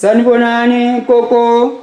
Sanibonani Koko.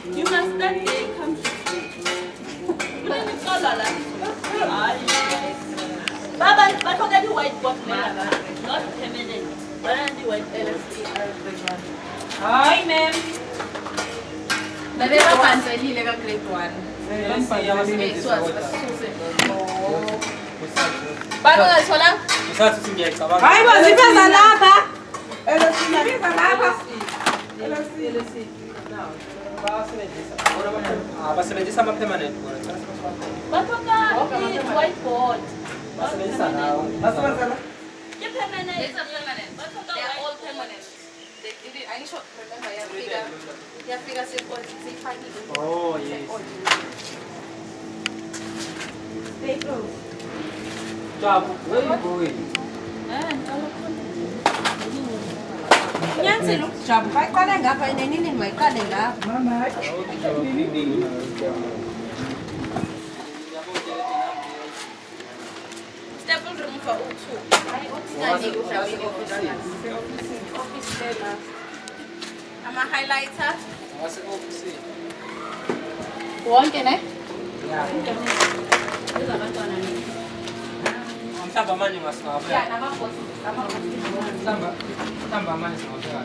You must that day come to Baba, but forget the white bottle, not permanent. But I the white Hi, ma'am. Deve la panza lì lega great one. Baru nggak soalnya? Bisa susungieka. Hai, bos, ini apa? Elasi, ini apa? Elasi. basebenzisa ama-permanent Batoka is whiteboard. basebenzisa nawo basebenzisa Ke permanent. It's a permanent. They are all permanent. I need to remember your figure say oh yes Stay close. Jabu, where you going? Nyanzi look job. Bayiqale ngapha nenini mayiqale ngapha. Mama. Staple room for U2. Office there. I'm a highlighter. Wase-office. Wonke ne? Yeah. Mhlamba amanye masingabeka. Yeah, namabosi. Mhlamba amanye singabeka.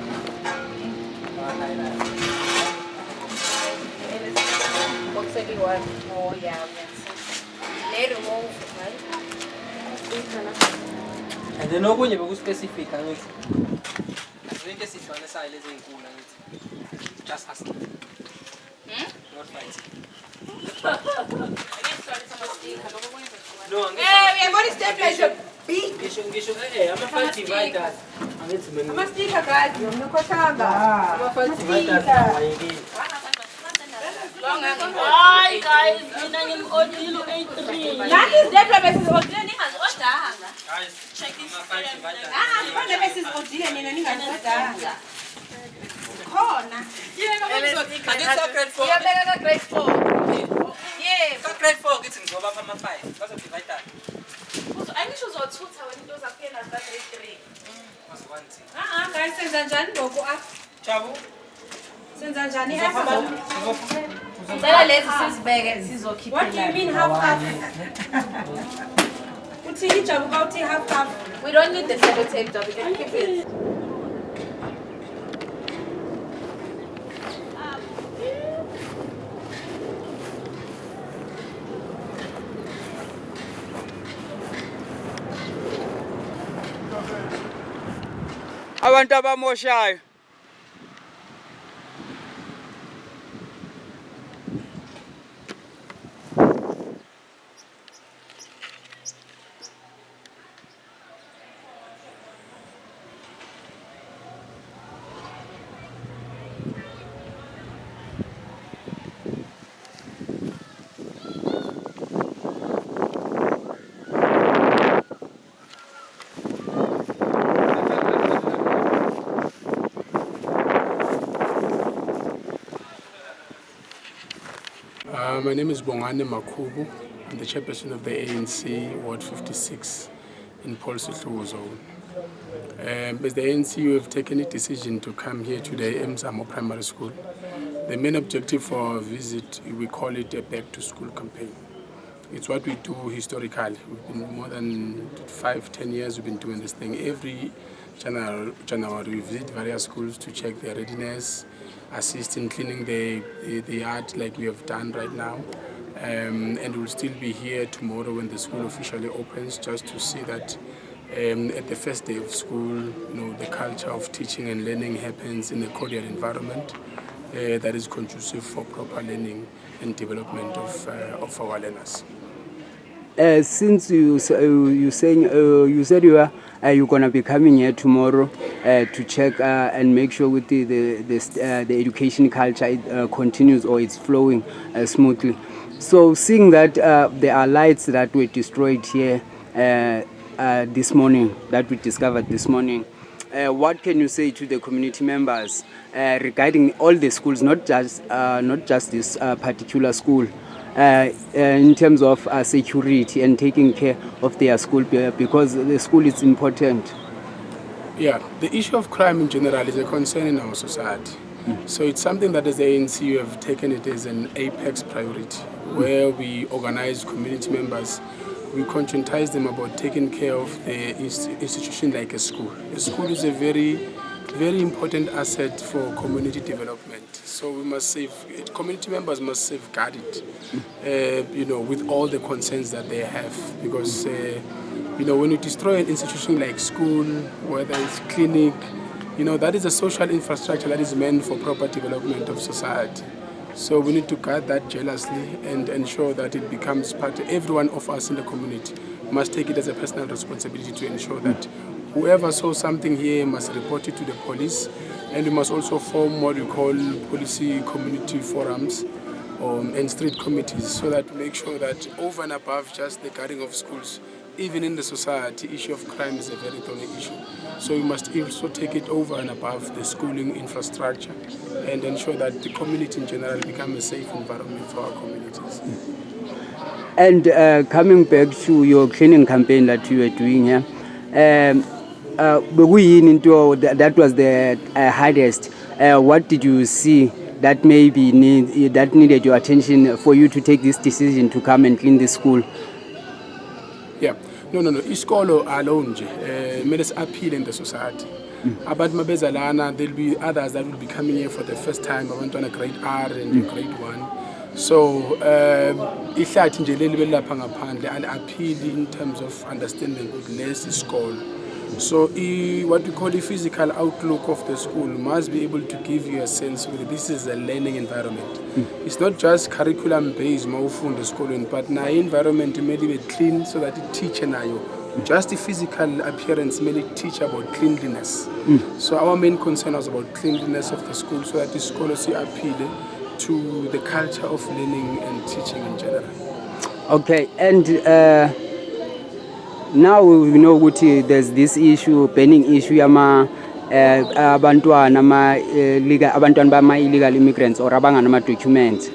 Boxing one. Oh yeah, yes. Remove, right? And then okunye bekuspecific angithi. Zonke sidlwane sayo lezi ezinkulu angithi. Just ask. Not fighting. No, Hey, we have got stabilizer. Big. ngisho ama-five dividers angithi mina Amastika guys, ngikhothanga. ama-five dividers awayekile. Hi guys, mina ngim-order u-A3. Nani stabilizer besizodile ningaziodanga. Guys, ama-five dividers. Kufanele besizodile nina ningaziodanga. Khona. Angithi ka-grade 4. Iyabeka ka grade 4. Yeah. Ka-grade 4 ngithi ngizobapha ama-five bazodivayidana. Angisho uzothutha wena into zakuphela za grade 3. Bazokwanzi. Guys, senza njani ngoku apha? Jabu, Senza njani uzopha apha? ama- Cela lezi sizibeke sizokhipha. What do you mean half half? Uthini Jabu ka uthi half half? We don't need the sellotape job. We can keep it. Abantu abamoshayo My name is Bongane Makubu. I'm the chairperson of the ANC Ward 56 in Paul Sihluku zone. As the ANC, we have taken a decision to come here today, Mzamo Primary School. The main objective for our visit, we call it a back to school campaign. It's what we do historically. We've been more than 5-10 years we've been doing this thing. Every January we visit various schools to check their readiness, assist in cleaning the yard like we have done right now. And we'll still be here tomorrow when the school officially opens, just to see that at the first day of school, the culture of teaching and learning happens in a cordial environment that is conducive for proper learning and development of our learners. Since you said you're gonna be coming here tomorrow to check and make sure with the education culture continues or it's flowing smoothly. So seeing that there are lights that were destroyed here this morning, that we discovered this morning, what can you say to the community members regarding all the schools, not just this particular school? In terms of security and taking care of their school, because the school is important. Yeah, the issue of crime in general is a concern in our society. So it's something that as the ANC we have taken it as an apex priority, where we organize community members, we conscientize them about taking care of the institution like a school. A school is a very important asset for community development. So we must community members must safeguard it, with all the concerns that they have. Because, when you destroy an institution like school, whether it's clinic, You know, that is a social infrastructure that is meant for proper development of society. So we need to guard that jealously and ensure that it becomes part of every one of us in the community must take it as a personal responsibility to ensure that whoever saw something here must report it to the police, and we must also form what we call policy community forums and street committees, so that we make sure that over and above just the guarding of schools, even in the society, issue of crime is a very thorny issue. So we must also take it over and above the schooling infrastructure and ensure that the community in general becomes a safe environment for our communities. And coming back to your cleaning campaign that you were doing here, that was the hardest. What did you see that maybe needed your attention for you to take this decision to come and clean the school? Yeah, no. Iskolo alone, made us appeal in the society. About Mabezalana, there'll be others that will be coming here for the first time. I went on a grade R and a grade 1. So, ihlathi nje leli belapha ngaphandle and appeal in terms of understanding good less school. So, what we call the physical outlook of the school must be able to give you a sense that this is a learning environment. It's not just curriculum-based, the school, but na environment may be clean so that it teach nayo. Just the physical appearance may teach about cleanliness. So our main concern was about cleanliness of the school, so that the scholars appeal to the culture of learning and teaching in general. Okay, and now we know there's this issue, pending issue abantwana illegal immigrants or abangana documents.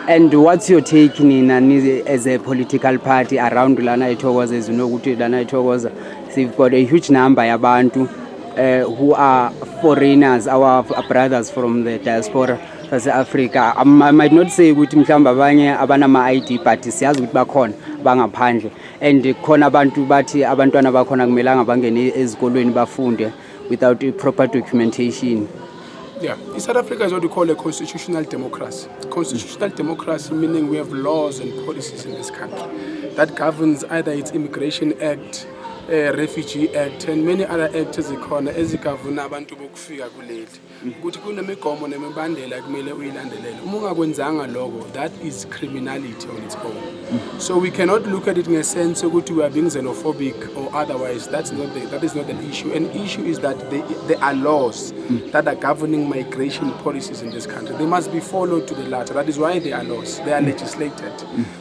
And what's your take as a political party around Lana Ithokoza? As you know, Lana Ithokoza, we've got a huge number of Abantu who are foreigners, our brothers from the diaspora, South Africa. I might not say ukuthi mhlamba abanye abanama ID, but siyazi ukuthi bakhona bangaphandle. And khona abantu bathi abantwana bakhona kumelanga bangene ezikolweni bafunde without proper documentation. Yeah, in South Africa is what we call a constitutional democracy. Constitutional democracy meaning we have laws and policies in this country that governs either its Immigration Act, Refugee Act, and many other acts ezigovern abantu bokufika kuleli. Ukuthi kunemigomo nemibandela kumele uyilandelele. Uma ungakwenzanga lokho, that is criminality on its own. So we cannot look at it in a sense ukuthi we are being xenophobic or otherwise. That is not an issue. An issue is that there are laws that are governing migration policies in this country. They must be followed to the letter. That is why they are laws. They are legislated.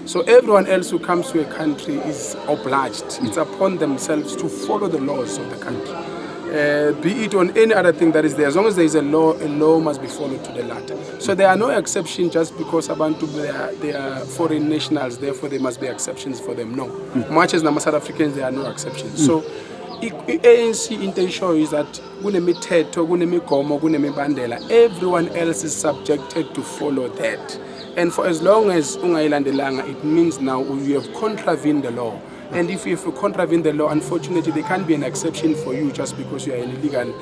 So everyone else who comes to a country is obliged. It's upon themselves to follow the laws of the country. Be it on any other thing that is there. As long as there is a law must be followed to the letter. So there are no exceptions just because Abantu they are foreign nationals, therefore there must be exceptions for them. No. Much as South Africans, there are no exceptions. So ANC intention is that everyone else is subjected to follow that. And for as long as it means now you have contravened the law. And if you contravene the law, unfortunately, there can't be an exception for you just because you are an illegal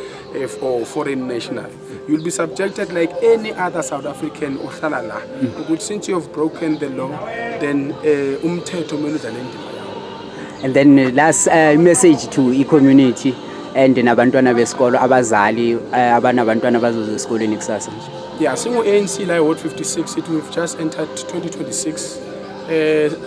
or foreign national. You'll be subjected like any other South African. But since you have broken the law, then And then last message to e-community and nabantwana besikolo abazali abanabantwana bazoza esikoleni kusasa. Yeah, single ANC like Ward 56, we've just entered 2026.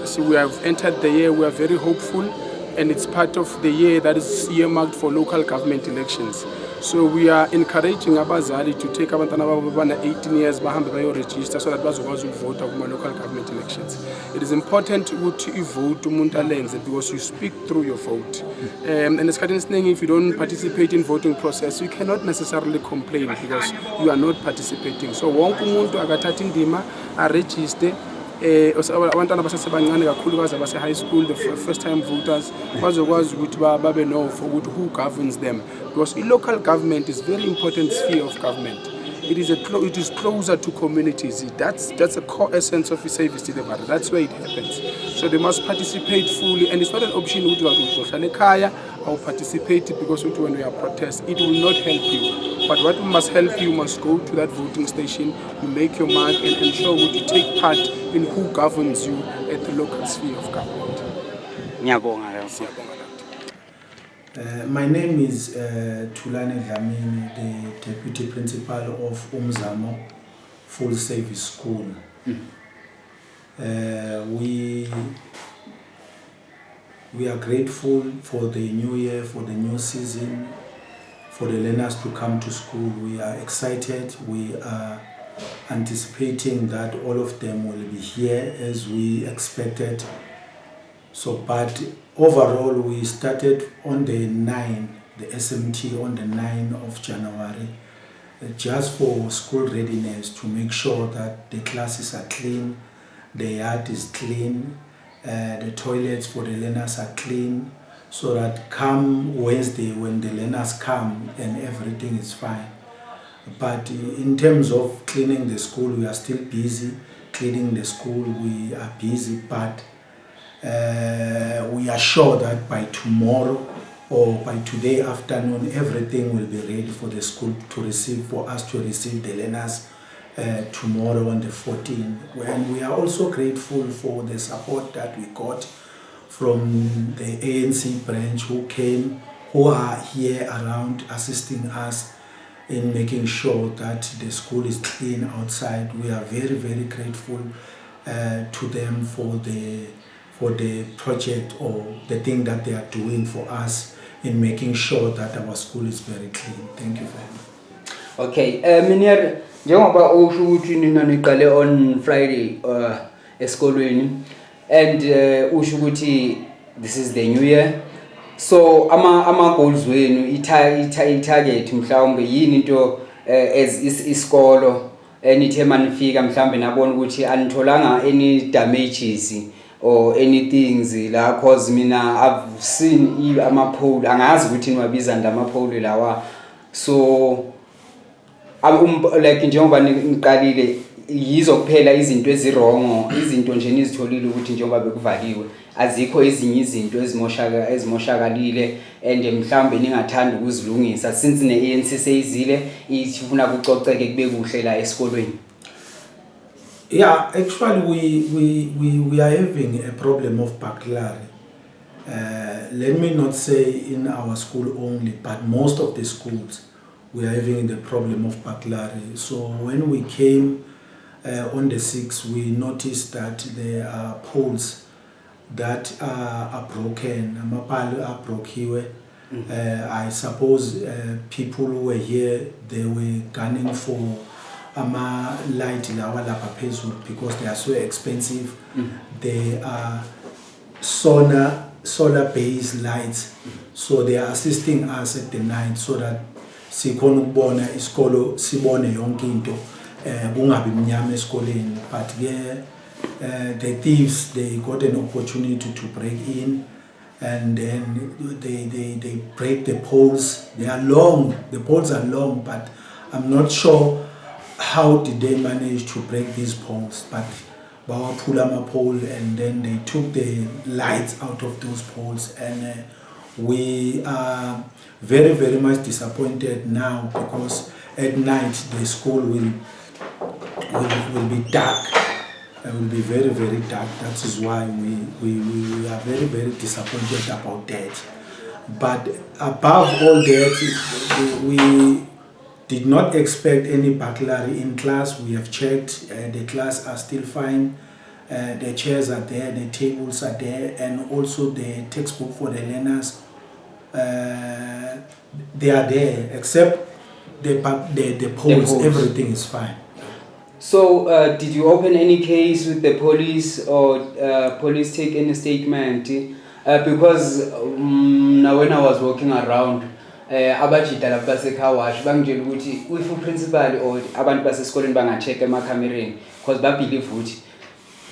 So we have entered the year, we are very hopeful, and it's part of the year that is earmarked for local government elections. So we are encouraging abazali to take abantwana babo 18 years bahambe bayo-register so that bazokwazi ukuvota kuma local government elections. It is important to vote umuntu alenze because you speak through your vote. And esikhathini esiningi, if you don't participate in voting process, you cannot necessarily complain because you are not participating. So wonke umuntu akathatha indima a-register. Abantwana basesebancane kakhulu baze high school, the first time voters bazokwazi ukuthi babe know for who governs them, because local government is very important sphere of government. It is closer to communities. That's a core essence of service delivery. That's where it happens. So they must participate fully, and it's not an option or participate because when we are protest, it will not help you. But what must help you must go to that voting station, you make your mark and ensure that you take part in who governs you at the local sphere of government. My name is Thulane Dlamini, the Deputy Principal of Umzamo Full Service School. We are grateful for the new year, for the new season, for the learners to come to school. We are excited. We are anticipating that all of them will be here as we expected. So, but overall, we started on the 9th, the SMT on the 9th of January, just for school readiness, to make sure that the classes are clean, the yard is clean, the toilets for the learners are clean, so that come Wednesday when the learners come and everything is fine. But in terms of cleaning the school, we are still busy. Cleaning the school, we are busy, but we are sure that by tomorrow or by today afternoon, everything will be ready for the school to receive, for us to receive the learners tomorrow on the 14th. And we are also grateful for the support that we got from the ANC branch who came, who are here around assisting us in making sure that the school is clean outside. We are very, very grateful to them for the project or the thing that they are doing for us in making sure that our school is very clean. Thank you very much. Okay, Minier, njengoba usho ukuthi nina niqale on Friday esikolweni and usho ukuthi this is the new year. So ama goals wenu i-target mhlawumbe yini into as isikolo enithe manifika mhlawumbe nabona ukuthi anitholanga any damages or anything la, cause mina I've seen ama-pole, angazi ukuthi niwabiza ndama-pole lawa. So like njengoba niqalile yizo kuphela izinto ezirongo, izinto nje nizitholile ukuthi njengoba bekuvaliwe azikho ezinye izinto ezimoshakalile and mhlambe ningathanda ukuzilungisa since ne-ANC seyizile ifuna kucoceke kube kuhle la esikolweni? Yeah, actually we are having a problem of burglary. Let me not say in our school only, but most of the schools we are having the problem of burglary. So when we came on the 6th, we noticed that there are poles that are broken. Amapalo are broken. I suppose people who were here, they were gunning for light lawa lapha phezulu because they are so expensive. They are solar based lights, so they are assisting us at the night so that sikhona ukubona isikolo sibone yonke into kungabi mnyama esikoleni. But yeah, the thieves, they got an opportunity to break in, and then they break the poles. They are long, the poles are long, but I'm not sure how did they manage to break these poles. But Bawa Pulama pole, and then they took the lights out of those poles, and we are very, very much disappointed now because at night the school will be dark. It will be very, very dark. That is why we are very, very disappointed about that. But above all that, we did not expect any burglary in class. We have checked, the class are still fine. The chairs are there, the tables are there, and also the textbook for the learners, they are there, except the poles, everything is fine. So did you open any case with the police, or police take any statement? Because now when I was walking around, abajita lapha baseKhawash bangitshela ukuthi if uprincipal or abantu basesikoleni bangacheck emacamereni because they believe ukuthi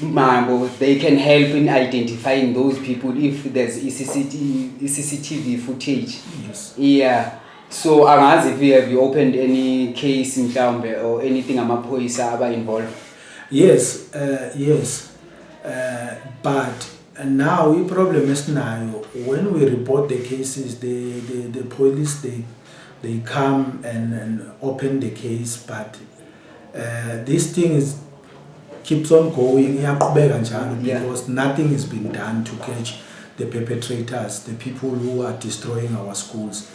mambo they can help in identifying those people if there's CCTV footage. Yes. Yeah. So angazi if have you opened any case mhlawumbe or anything amaphoyisa aba involved? Yes, but now the problem is now when we report the cases, the police they come and open the case, but this thing keeps on going because nothing has been done to catch the perpetrators, the people who are destroying our schools.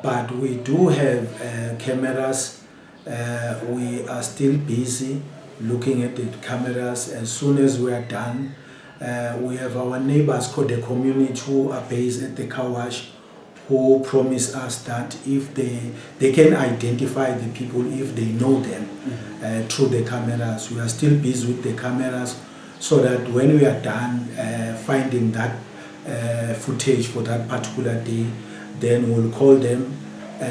But we do have cameras. We are still busy looking at the cameras. As soon as we are done, we have our neighbors called the community who are based at the car wash, who promise us that if they can identify the people if they know them through the cameras. We are still busy with the cameras so that when we are done finding that footage for that particular day, then we'll call them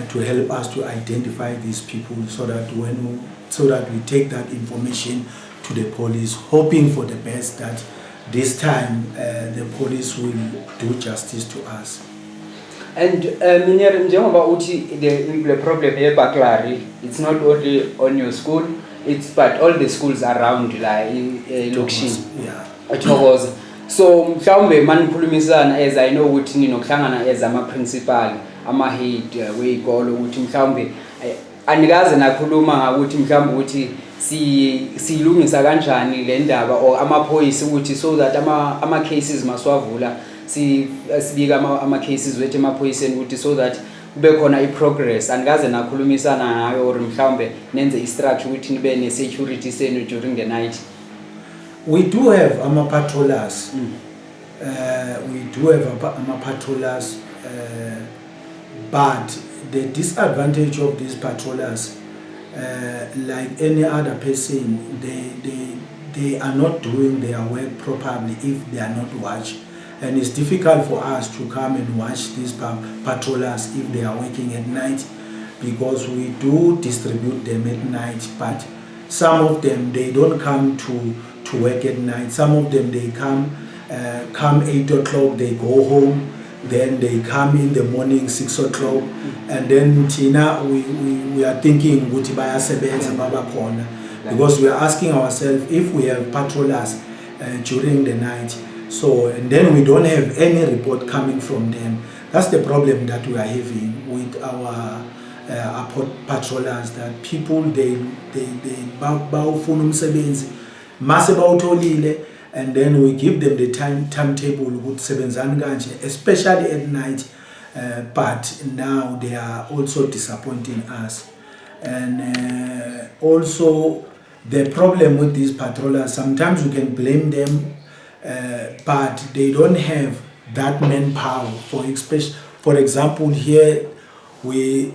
to help us to identify these people so that we take that information to the police, hoping for the best that this time the police will do justice to us. And njengoba uthi the problem here burglary, it's not only on your school, it's but all the schools around like Lokishini. Yeah. So mhlawumbe manikhulumisana as I know ukuthi ninokuhlangana as ama principal ama head weyikolo ukuthi mhlawumbe anikaze nakhuluma ngakuthi mhlawumbe ukuthi silungisa kanjani le ndaba or amaphoyisa ukuthi so that ama cases maswavula sibika ama cases wethu emaphoyiseni ukuthi so that kube khona iprogress. Anikaze nakhulumisana ngayo or mhlawumbe nenze istructure ukuthi nibe ne security senu during the night. We do have ama-patrollers. But the disadvantage of these patrollers, like any other person, they are not doing their work properly if they are not watched. And it's difficult for us to come and watch these patrollers if they are working at night, because we do distribute them at night. But some of them, they don't come to work at night. Some of them, they come 8 o'clock, they go home, then they come in the morning 6 o'clock, and then Tina, we are thinking because we are asking ourselves if we have patrollers during the night, so and then we don't have any report coming from them. That's the problem that we are having with our patrollers, that people they bawufuna umsebenzi mase bawutholile, and then we give them the timetable ukuthi sebenzani kanje, especially at night, but now they are also disappointing us. And also the problem with these patrollers, sometimes we can blame them, but they don't have that manpower. For example, here we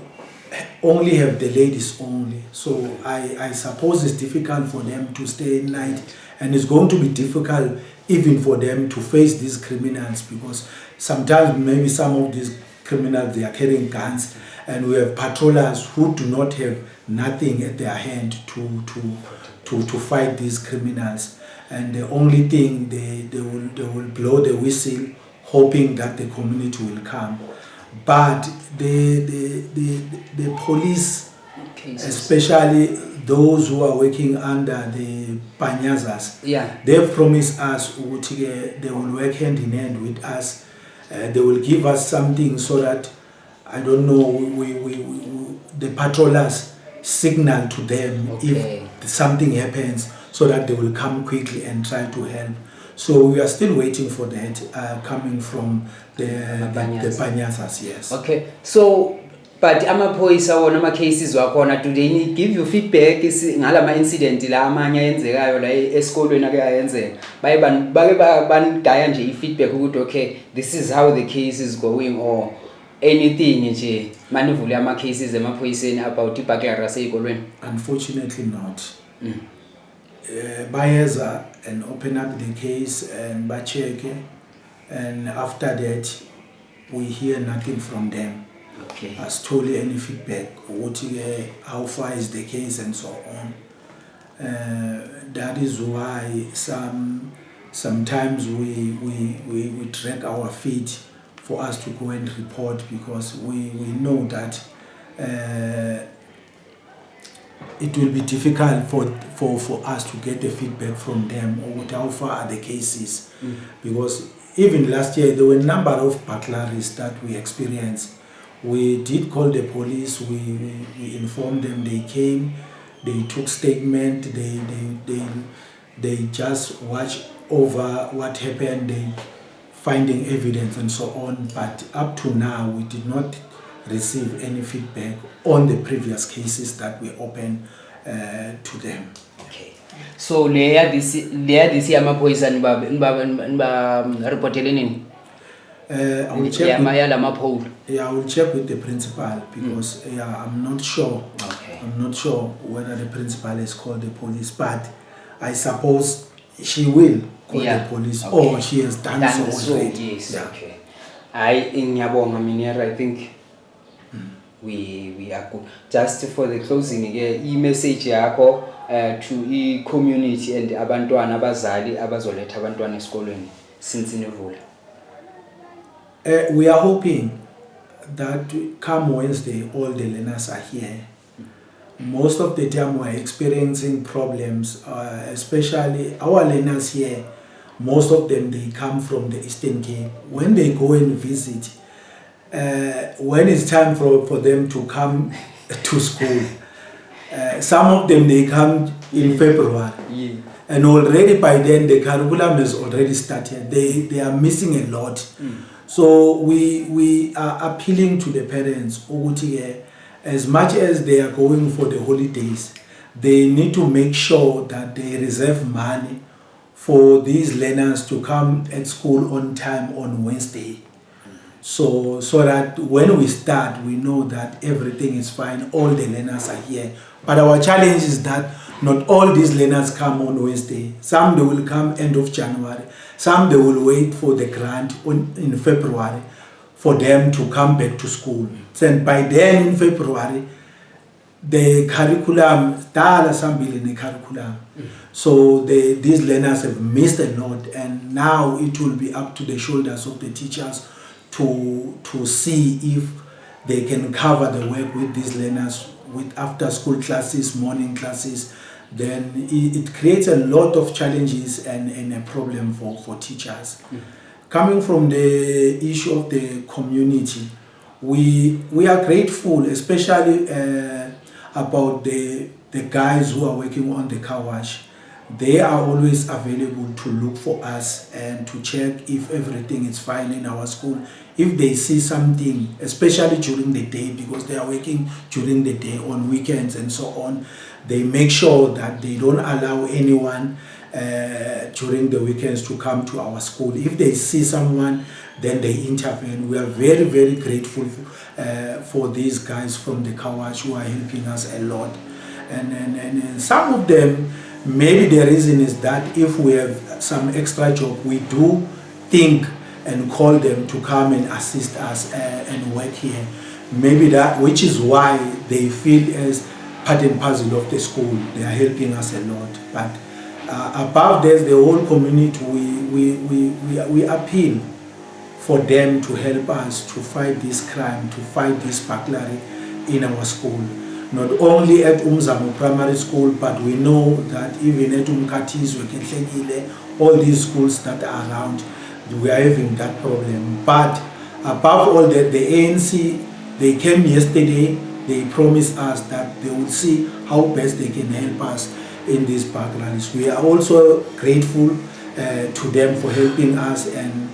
only have the ladies only, so I suppose it's difficult for them to stay at night, and it's going to be difficult even for them to face these criminals, because sometimes maybe some of these criminals, they are carrying guns, and we have patrollers who do not have nothing at their hand to fight these criminals, and the only thing they will blow the whistle, hoping that the community will come. But the police, especially those who are working under the Panyazas, they've promised us they will work hand in hand with us. They will give us something so that, I don't know, the patrollers signal to them if something happens, so that they will come quickly and try to help. So we are still waiting for that coming from the Panyazas, yes. Okay, so but amaphoyisa wona ama cases wakhona, do they give you feedback ngalama incident la amanye ayenzekayo la esikolweni ake ayenzeka, bake banidaya nje ifeedback ukuthi okay, this is how the case is going, or anything nje manivule ama cases emaphoyiseni about ibhaklara seyikolweni? Unfortunately not. Bayeza and open up the case and check, and after that we hear nothing from them. As totally any feedback, how far is the case and so on. That is why sometimes we drag our feet for us to go and report, because we know that it will be difficult for us to get the feedback from them, or how far are the cases. Because even last year there were a number of burglaries that we experienced. We did call the police, we informed them, they came, they took statement, they just watched over what happened, they finding evidence and so on. But up to now, we did not receive any feedback on the previous cases that we opened to them. Okay. So leya this yamaphoyisa niba reportele nini? I will check. I will check with the principal because I'm not sure. Okay. I'm not sure whether the principal has called the police, but I suppose she will call the police, or she has done so already. Yes. Yeah. Okay. I think we are good. Just for the closing, message yako to the community and abantwana abazali abazoletha abantwana esikolweni since inivula. We are hoping that come Wednesday, all the learners are here. Most of the time we are experiencing problems, especially our learners here. Most of them, they come from the Eastern Cape. When they go and visit, when it's time for them to come to school, some of them, they come in February. Yeah. And already by then, the curriculum has already started. They are missing a lot. So we are appealing to the parents, as much as they are going for the holidays, they need to make sure that they reserve money for these learners to come at school on time on Wednesday. So that when we start, we know that everything is fine, all the learners are here. But our challenge is that not all these learners come on Wednesday. Some they will come end of January. Some they will wait for the grant in February for them to come back to school. And by then in February, the curriculum, so these learners have missed a lot, and now it will be up to the shoulders of the teachers to see if they can cover the work with these learners with after school classes, morning classes. Then it creates a lot of challenges and a problem for teachers. Coming from the issue of the community, we are grateful, especially about the guys who are working on the car wash. They are always available to look for us and to check if everything is fine in our school. If they see something, especially during the day, because they are working during the day on weekends and so on, they make sure that they don't allow anyone during the weekends to come to our school. If they see someone, then they intervene. We are very, very grateful for these guys from the car wash who are helping us a lot. And some of them, maybe the reason is that if we have some extra job, we do think and call them to come and assist us and work here. Maybe that, which is why they feel as part and parcel of the school. They are helping us a lot. But above this, the whole community, we appeal for them to help us to fight this crime, to fight this burglary in our school. Not only at Umzamo Primary School, but we know that even at Umkatiz, all these schools that are around, we are having that problem. But above all that, the ANC, they came yesterday, they promised us that they will see how best they can help us in these burglaries. We are also grateful to them for helping us, and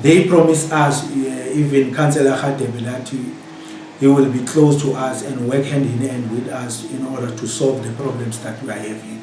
they promised us, even Councillor Khadebelati, he will be close to us and work hand in hand with us in order to solve the problems that we are having.